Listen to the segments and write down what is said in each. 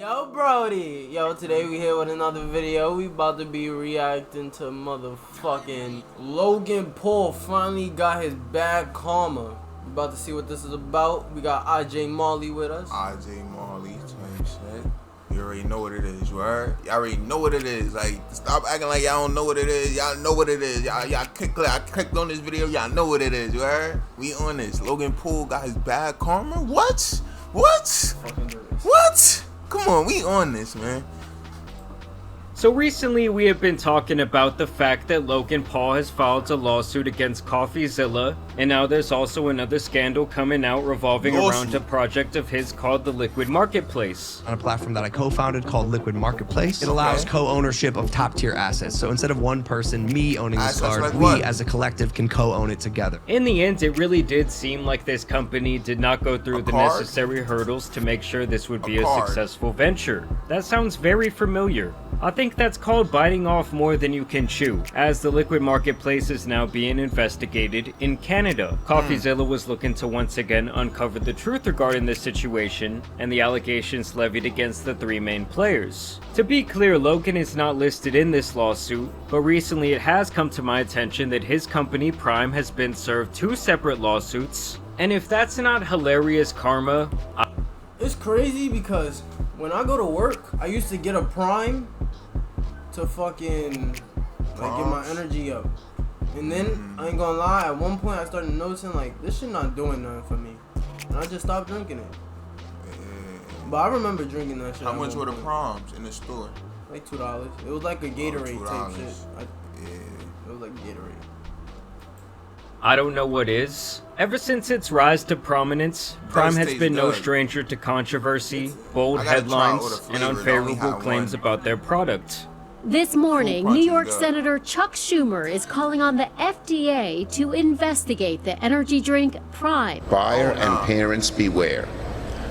Yo, Brody. Yo, today we here with another video. We about to be reacting to motherfucking Logan Paul finally got his bad karma. We about to see what this is about. We got iJayMarley with us. iJayMarley, same shit. You already know what it is, you heard? Y'all already know what it is. Like, stop acting like y'all don't know what it is. Y'all know what it is. I clicked on this video. Y'all know what it is, you heard? We on this. Logan Paul got his bad karma? What? What? Come on, we on this, man. So recently we have been talking about the fact that Logan Paul has filed a lawsuit against CoffeeZilla, and now there's also another scandal coming out revolving around a project of his called the Liquid Marketplace. On a platform that I co-founded called Liquid Marketplace, it allows co-ownership of top-tier assets. So instead of one person, me owning this card, like we as a collective can co-own it together. In the end, it really did seem like this company did not go through the necessary hurdles to make sure this would be a successful venture. That sounds very familiar. I think that's called biting off more than you can chew, as the Liquid Marketplace is now being investigated in Canada. CoffeeZilla was looking to once again uncover the truth regarding this situation and the allegations levied against the three main players. To be clear, Logan is not listed in this lawsuit, but recently it has come to my attention that his company Prime has been served 2 separate lawsuits, and if that's not hilarious karma, It's crazy because when I go to work, I used to get a Prime to fucking like get my energy up, and then I ain't gonna lie, at one point I started noticing like this shit not doing nothing for me, and I just stopped drinking it. But I remember drinking that shit. How much were the Proms in the store? Like $2. It was like a Gatorade type shit. It was like Gatorade. I don't know what is. Ever since its rise to prominence, Prime has been no stranger to controversy, bold headlines, and unfavorable claims about their product. This morning, New York Senator Chuck Schumer is calling on the FDA to investigate the energy drink Prime. Buyer and parents beware,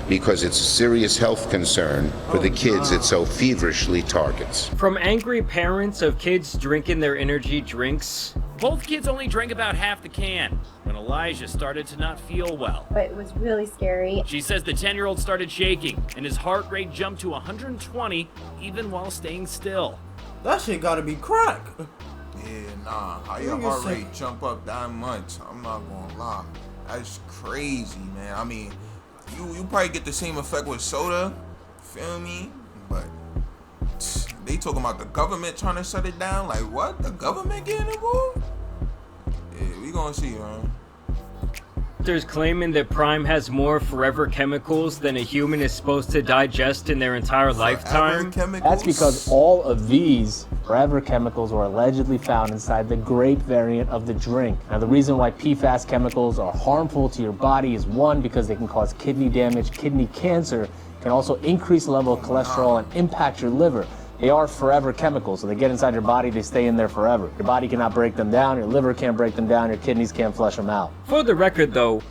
because it's a serious health concern for the kids it so feverishly targets. From angry parents of kids drinking their energy drinks. Both kids only drank about half the can when Elijah started to not feel well. But it was really scary. She says the 10-year-old started shaking and his heart rate jumped to 120 even while staying still. That shit gotta be crack. Yeah, nah. How your heart rate jump up that much? I'm not gonna lie. That's crazy, man. I mean, you probably get the same effect with soda. Feel me? But they talking about the government trying to shut it down. Like what? The government getting involved? Yeah, we gonna see, man. There's claiming that Prime has more forever chemicals than a human is supposed to digest in their entire lifetime. That's because all of these forever chemicals were allegedly found inside the grape variant of the drink. Now, the reason why PFAS chemicals are harmful to your body is one, because they can cause kidney damage, kidney cancer, can also increase the level of cholesterol and impact your liver. They are forever chemicals, so they get inside your body, they stay in there forever. Your body cannot break them down, your liver can't break them down, your kidneys can't flush them out. For the record though,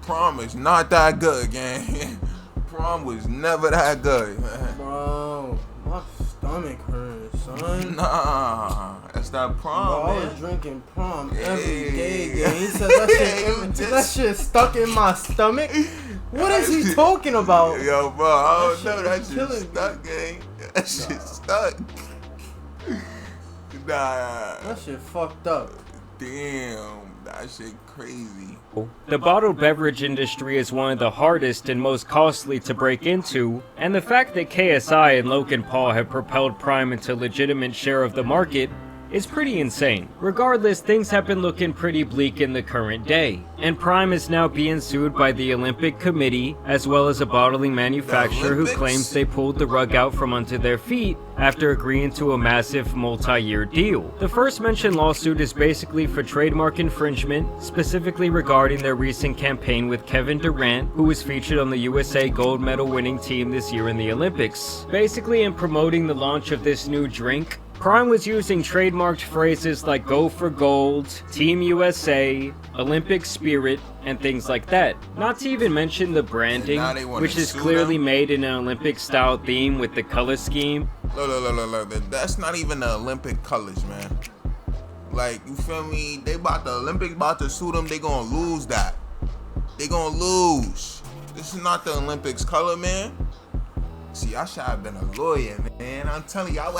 Prom is not that good, gang. Prom was never that good, man. Bro, my stomach hurts, son. Nah, that's that Prom, bro, man. I was drinking Prom every day, gang. He said that shit stuck in my stomach. What is he talking about? Yo, bro, I don't know. That shit stuck, gang. That shit stuck. Nah. That shit fucked up. Damn, that shit crazy. The bottled beverage industry is one of the hardest and most costly to break into, and the fact that KSI and Logan Paul have propelled Prime into a legitimate share of the market is pretty insane. Regardless, things have been looking pretty bleak in the current day, and Prime is now being sued by the Olympic Committee, as well as a bottling manufacturer who claims they pulled the rug out from under their feet after agreeing to a massive multi-year deal. The first mentioned lawsuit is basically for trademark infringement, specifically regarding their recent campaign with Kevin Durant, who was featured on the USA gold medal winning team this year in the Olympics. Basically, in promoting the launch of this new drink, Prime was using trademarked phrases like Go for Gold, Team USA, Olympic Spirit, and things like that. Not to even mention the branding, which is clearly made in an Olympic style theme with the color scheme. Look, that's not even the Olympic colors, man. Like, you feel me? The Olympics about to sue them, they gonna lose that. They gonna lose. This is not the Olympics color, man. y'all should have been a lawyer, man. I'm telling y'all,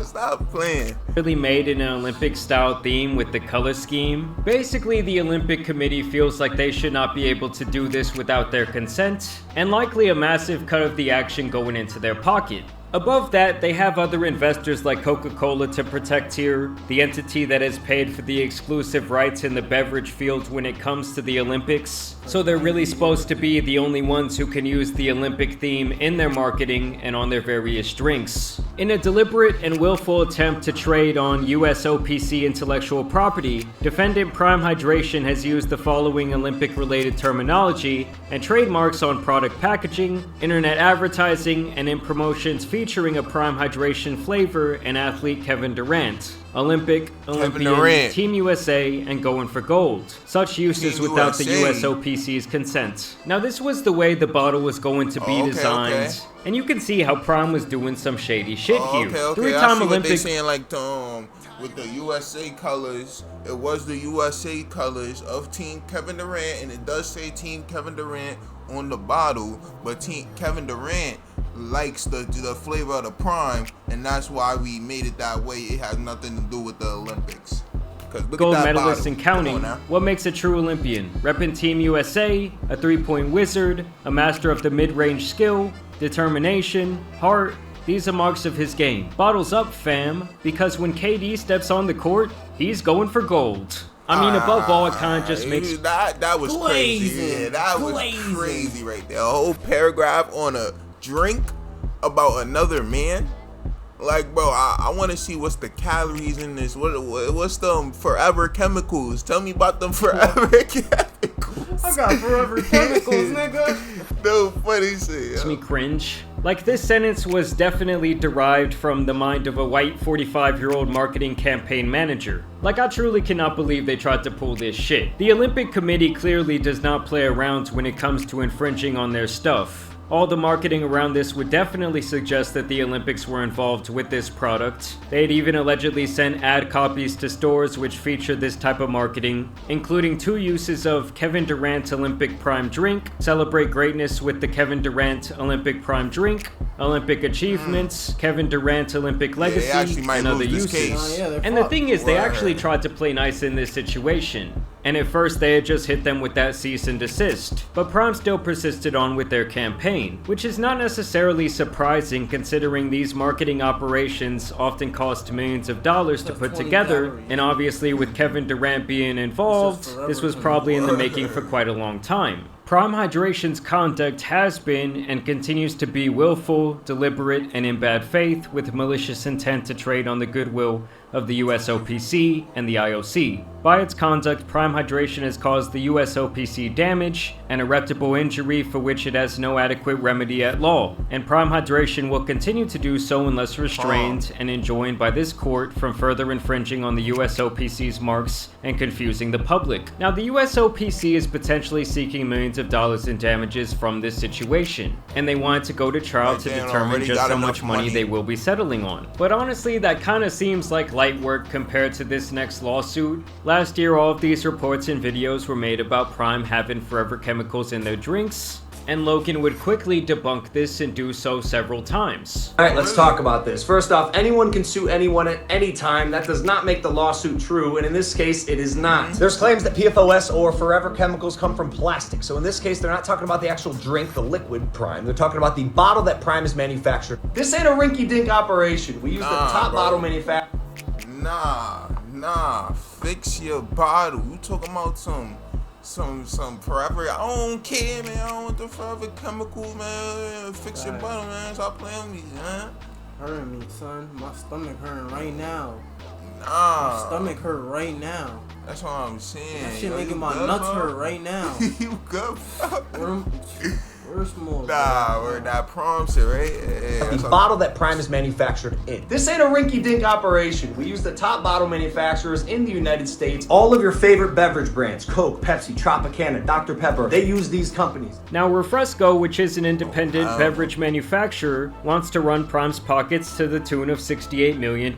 stop playing. Really made in an Olympic style theme with the color scheme. Basically, the Olympic Committee feels like they should not be able to do this without their consent, and likely a massive cut of the action going into their pocket. Above that, they have other investors like Coca-Cola to protect here, the entity that has paid for the exclusive rights in the beverage field when it comes to the Olympics. So they're really supposed to be the only ones who can use the Olympic theme in their marketing and on their various drinks. In a deliberate and willful attempt to trade on USOPC intellectual property, defendant Prime Hydration has used the following Olympic-related terminology and trademarks on product packaging, internet advertising, and in promotions featuring a Prime Hydration flavor and athlete Kevin Durant. Olympic, Olympian, Team USA, and going for gold. Such uses without the USOPC's consent. Now this was the way the bottle was going to be designed. And you can see how Prime was doing some shady shit here. Three-time Olympic. They saying like with the USA colors, it was the USA colors of Team Kevin Durant, and it does say Team Kevin Durant on the bottle, but Team Kevin Durant likes the flavor of the Prime, and that's why we made it that way. It has nothing to do with the Olympics. Gold medalist and counting. What makes a true Olympian? Reppin' Team USA, a three-point wizard, a master of the mid-range skill, determination, heart. These are marks of his game. Bottles up, fam, because when KD steps on the court, he's going for gold. I mean, above all, it kind of just makes... That was crazy. Yeah, that was crazy right there. A whole paragraph on a drink about another man. Like, bro, I want to see what's the calories in this. What's them forever chemicals? Tell me about them forever chemicals. I got forever chemicals, nigga. No funny shit. Makes me cringe. Like, this sentence was definitely derived from the mind of a white 45-year-old marketing campaign manager. Like, I truly cannot believe they tried to pull this shit. The Olympic Committee clearly does not play around when it comes to infringing on their stuff. All the marketing around this would definitely suggest that the Olympics were involved with this product. They'd even allegedly sent ad copies to stores which featured this type of marketing, including 2 uses of Kevin Durant Olympic Prime Drink, Celebrate Greatness with the Kevin Durant Olympic Prime Drink, Olympic Achievements, Kevin Durant Olympic Legacy, and other uses. And the thing is, they actually tried to play nice in this situation. And at first they had just hit them with that cease and desist, but Prime still persisted on with their campaign, which is not necessarily surprising considering these marketing operations often cost millions of dollars to put together, and obviously with Kevin Durant being involved, this was probably in the making for quite a long time. Prime Hydration's conduct has been and continues to be willful, deliberate, and in bad faith with malicious intent to trade on the goodwill of the USOPC and the IOC. By its conduct, Prime Hydration has caused the USOPC damage and irreparable injury for which it has no adequate remedy at law, and Prime Hydration will continue to do so unless restrained and enjoined by this court from further infringing on the USOPC's marks and confusing the public. Now, the USOPC is potentially seeking millions of dollars in damages from this situation, and they want to go to trial to determine just how much money they will be settling on. But honestly, that kind of seems like light work compared to this next lawsuit. Last year, all of these reports and videos were made about Prime having forever chemicals in their drinks, and Logan would quickly debunk this and do so several times. Alright, let's talk about this. First off, anyone can sue anyone at any time. That does not make the lawsuit true, and in this case, it is not. There's claims that PFOS or forever chemicals come from plastic. So in this case, they're not talking about the actual drink, the liquid Prime. They're talking about the bottle that Prime is manufactured. This ain't a rinky-dink operation. We use the top bottle manufacturer. Nah, fix your bottle. You talking about some forever? I don't care, man. I don't want the forever chemical, man. Fix your bottle, man. Stop playing with me, man. Hurting me, son. My stomach hurting right now. Nah. My stomach hurt right now. That's what I'm saying. That shit making my nuts hurt right now. You good, bro? Where's more? Nah, we're that Prime shit, right? Yeah, the bottle that Prime is manufactured in. This ain't a rinky-dink operation. We use the top bottle manufacturers in the United States. All of your favorite beverage brands, Coke, Pepsi, Tropicana, Dr. Pepper, they use these companies. Now, Refresco, which is an independent beverage manufacturer, wants to run Prime's pockets to the tune of $68 million.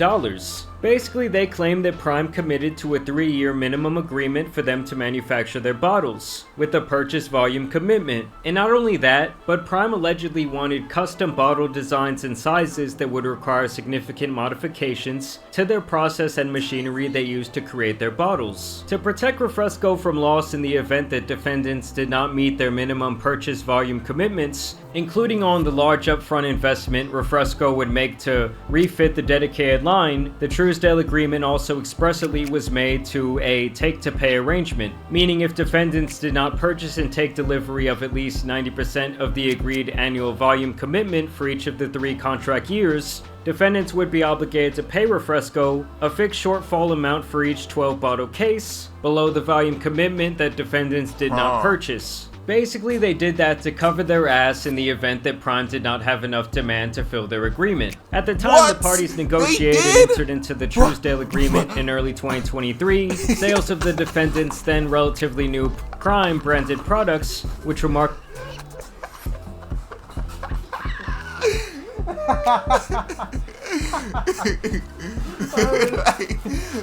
Basically, they claim that Prime committed to a 3-year minimum agreement for them to manufacture their bottles, with a purchase volume commitment. And not only that, but Prime allegedly wanted custom bottle designs and sizes that would require significant modifications to their process and machinery they used to create their bottles. To protect Refresco from loss in the event that defendants did not meet their minimum purchase volume commitments, including on the large upfront investment Refresco would make to refit the dedicated line, the Truesdale agreement also expressly was made to a take-to-pay arrangement, meaning if defendants did not purchase and take delivery of at least 90% of the agreed annual volume commitment for each of the 3 contract years, defendants would be obligated to pay Refresco a fixed shortfall amount for each 12-bottle case, below the volume commitment that defendants did not purchase. Basically, they did that to cover their ass in the event that Prime did not have enough demand to fill their agreement. At the time the parties negotiated and entered into the Truesdale agreement in early 2023, sales of the defendants' then relatively new Prime branded products, which were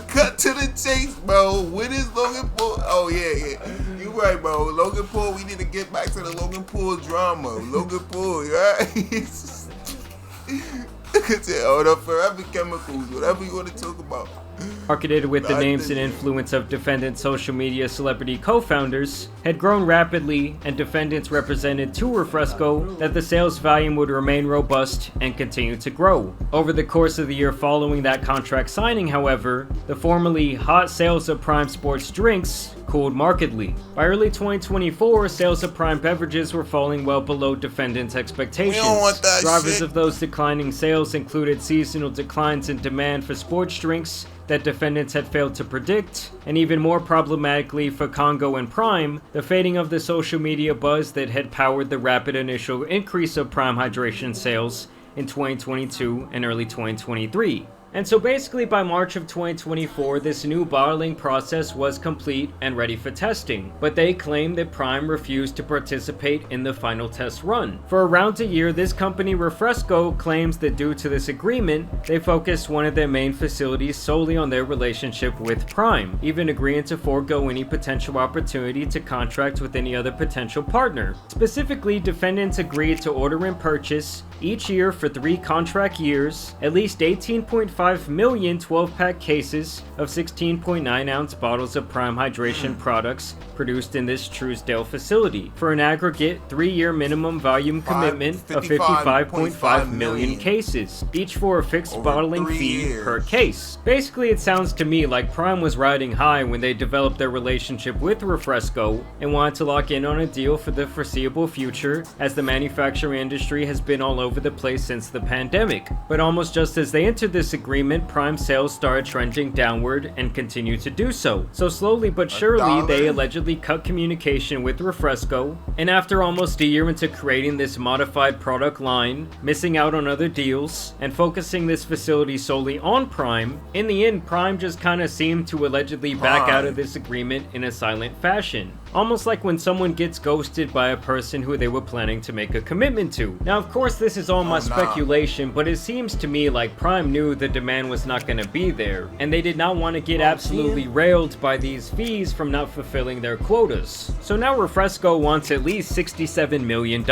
Cut to the chase, bro. When is Logan Paul? Oh yeah. You right, bro. Logan Paul. We need to get back to the Logan Paul drama. Logan Paul, right? Or the Forever Chemicals, whatever you want to talk about. Marketed with the names and influence of defendant social media celebrity co-founders, had grown rapidly, and defendants represented to Refresco that the sales volume would remain robust and continue to grow. Over the course of the year following that contract signing, however, the formerly hot sales of Prime sports drinks cooled markedly. By early 2024, sales of Prime beverages were falling well below defendants' expectations. We don't want that Drivers shit. of those declining sales included seasonal declines in demand for sports drinks that defendants had failed to predict, and even more problematically for Congo and Prime, the fading of the social media buzz that had powered the rapid initial increase of Prime hydration sales in 2022 and early 2023. And so basically by March of 2024, this new bottling process was complete and ready for testing, but they claim that Prime refused to participate in the final test run. For around a year, this company Refresco claims that due to this agreement, they focused one of their main facilities solely on their relationship with Prime, even agreeing to forego any potential opportunity to contract with any other potential partner. Specifically, defendants agreed to order and purchase each year for 3 contract years, at least 18.5 million 12-pack cases of 16.9 ounce bottles of Prime hydration products produced in this Truesdale facility, for an aggregate 3-year minimum volume commitment of 55.5 million cases, each for a fixed bottling fee per case. Basically, it sounds to me like Prime was riding high when they developed their relationship with Refresco and wanted to lock in on a deal for the foreseeable future, as the manufacturing industry has been all over the place since the pandemic. But almost just as they entered this agreement, Prime sales started trending downward and continue to do so. So slowly but surely, they allegedly cut communication with Refresco, and after almost a year into creating this modified product line, missing out on other deals, and focusing this facility solely on Prime, in the end, Prime just kinda seemed to allegedly back out of this agreement in a silent fashion. Almost like when someone gets ghosted by a person who they were planning to make a commitment to. Now, of course, this is all my speculation, but it seems to me like Prime knew the demand was not going to be there, and they did not want to get absolutely railed by these fees from not fulfilling their quotas. So now Refresco wants at least $67 million.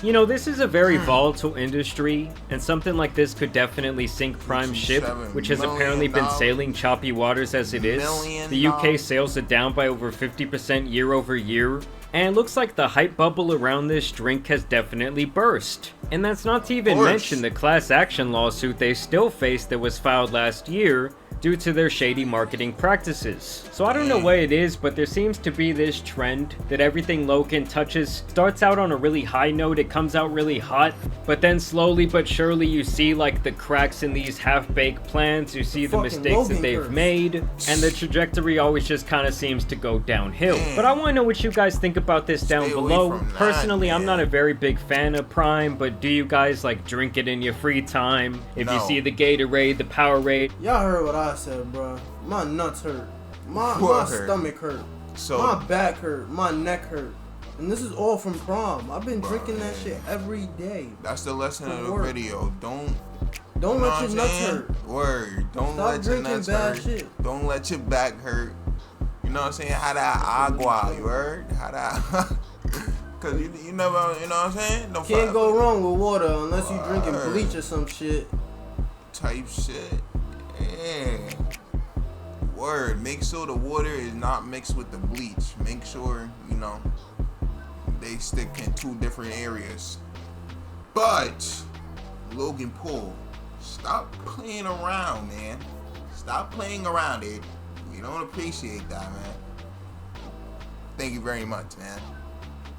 You know, this is a very volatile industry, and something like this could definitely sink Prime's ship, which has apparently been sailing choppy waters as it is. The UK sales are down by over 50% year over year, and it looks like the hype bubble around this drink has definitely burst. And that's not to even mention the class action lawsuit they still face that was filed last year due to their shady marketing practices. So I don't know what it is, but there seems to be this trend that everything Logan touches starts out on a really high note, it comes out really hot, but then slowly but surely you see like the cracks in these half-baked plans, you see the mistakes that they've made, and the trajectory always just kind of seems to go downhill. But I want to know what you guys think about this down below. Personally, I'm not a very big fan of Prime, but do you guys like drink it in your free time? If you see the Gatorade, the Powerade. Y'all heard what I said, bro. My nuts hurt. My stomach hurt. So my back hurt. My neck hurt. And this is all from Prime. I've been drinking that shit every day. That's the lesson of the video. Don't Don't let your nuts hurt. Word. Don't Stop let your nuts hurt. Shit. Don't let your back hurt. You know what I'm saying? How that agua, you heard? How that... Cause you never, you know what I'm saying? Can't go wrong with water unless you drinking bleach or some shit. Type shit. Yeah. Word. Make sure the water is not mixed with the bleach. Make sure, you know, they stick in 2 different areas. But, Logan Paul, stop playing around, man. Stop playing around it. We don't appreciate that, man. Thank you very much, man.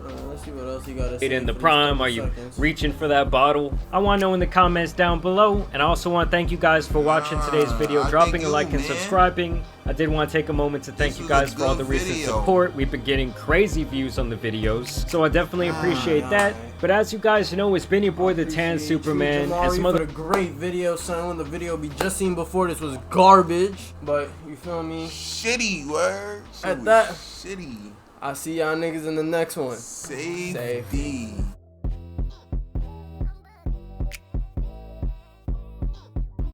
Let's see what else you gotta say. In the prime, are you reaching for that bottle? I want to know in the comments down below. And I also want to thank you guys for watching today's video, dropping a like and subscribing. I did want to take a moment to thank you guys for all the recent support. We've been getting crazy views on the videos, so I definitely appreciate that. But as you guys know, it's been your boy the Tan Superman and some other great video, son. When the video we just seen before this was garbage, but you feel me? Shitty, word. At that, shitty. I'll see y'all niggas in the next one. Safety.